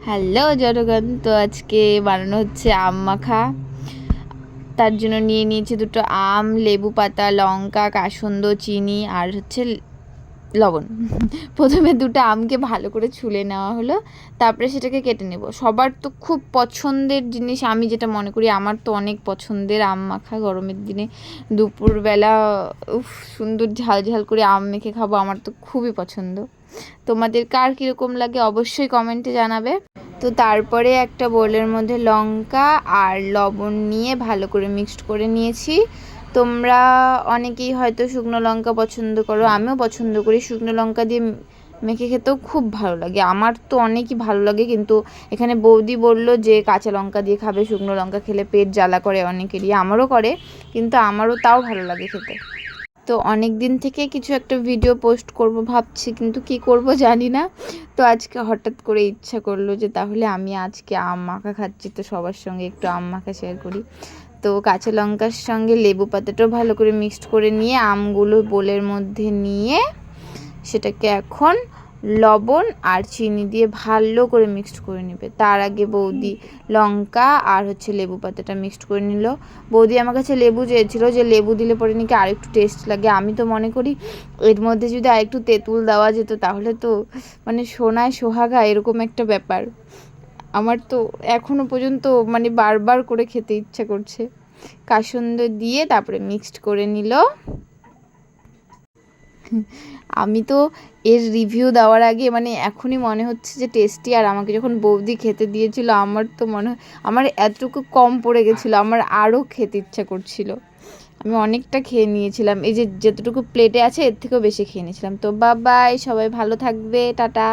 Hello জনগণ, তো আজকে বানানো হচ্ছে আম মাখা। তার জন্য নিয়ে নিয়েছি দুটো আম, লেবু পাতা, লঙ্কা, কাসুন্দ, চিনি আর হচ্ছে লবণ। প্রথমে দুটো আমকে ভালো করে ছুলে নেওয়া হলো, তারপরে সেটাকে কেটে নেব। সবার তো খুব পছন্দের জিনিস, আমি যেটা মনে করি আমার তো অনেক পছন্দের আম মাখা। গরমের দিনে দুপুরবেলা সুন্দর ঝাল ঝাল করে আম মেখে খাবো, আমার তো খুবই পছন্দ। তোমাদের কার কীরকম লাগে অবশ্যই কমেন্টে জানাবে। তো তারপরে একটা বোলের মধ্যে লঙ্কা আর লবণ নিয়ে ভালো করে মিক্সড করে নিয়েছি। তোমরা অনেকেই হয়তো শুকনো লঙ্কা পছন্দ করো, আমিও পছন্দ করি। শুকনো লঙ্কা দিয়ে মেখে খেতেও খুব ভালো লাগে, আমার তো অনেকই ভালো লাগে। কিন্তু এখানে বৌদি বললো যে কাঁচা লঙ্কা দিয়ে খাবে, শুকনো লঙ্কা খেলে পেট জ্বালা করে অনেকেরই, আমারও করে, কিন্তু আমারও তাও ভালো লাগে খেতে। তো অনেক দিন থেকে কিছু একটা ভিডিও পোস্ট করব ভাবছি, কিন্তু কি করব জানি না। তো আজকে হঠাৎ করে ইচ্ছা করলো যে তাহলে আমি আজকে আম মাখা খাচ্ছি, তো সবার সঙ্গে একটু আম মাখা শেয়ার করি। তো কাঁচা লঙ্কার সঙ্গে লেবু পাতাটাও ভালো করে মিক্সড করে নিয়ে আমগুলো বোলের মধ্যে নিয়ে সেটাকে এখন লবণ আর চিনি দিয়ে ভালো করে মিক্সড করে নেবে। তার আগে বৌদি লঙ্কা আর হচ্ছে লেবু পাতাটা মিক্সড করে নিল। বৌদি আমার কাছে লেবু চেয়েছিল, যে লেবু দিলে পরে নাকি আরেকটু টেস্ট লাগে। আমি তো মনে করি এর মধ্যে যদি আরেকটু তেঁতুল দেওয়া যেত তাহলে তো মানে সোনায় সোহাগা এরকম একটা ব্যাপার। আমার তো এখনও পর্যন্ত মানে বারবার করে খেতে ইচ্ছা করছে। কাসুন্দ দিয়ে তারপরে মিক্সড করে নিল। আমি তো এর রিভিউ দেওয়ার আগে মানে এখনই মনে হচ্ছে যে টেস্টি, আর আমাকে যখন বৌদি খেতে দিয়েছিল আমার তো মনে হয় আমার এতটুকু কম পড়ে গেছিলো, আমার আরও খেতে ইচ্ছা করছিল। আমি অনেকটা খেয়ে নিয়েছিলাম, এই যে যতটুকু প্লেটে আছে এর থেকেও বেশি খেয়ে নিয়েছিলাম। তো বাই, সবাই ভালো থাকবে, টাটা।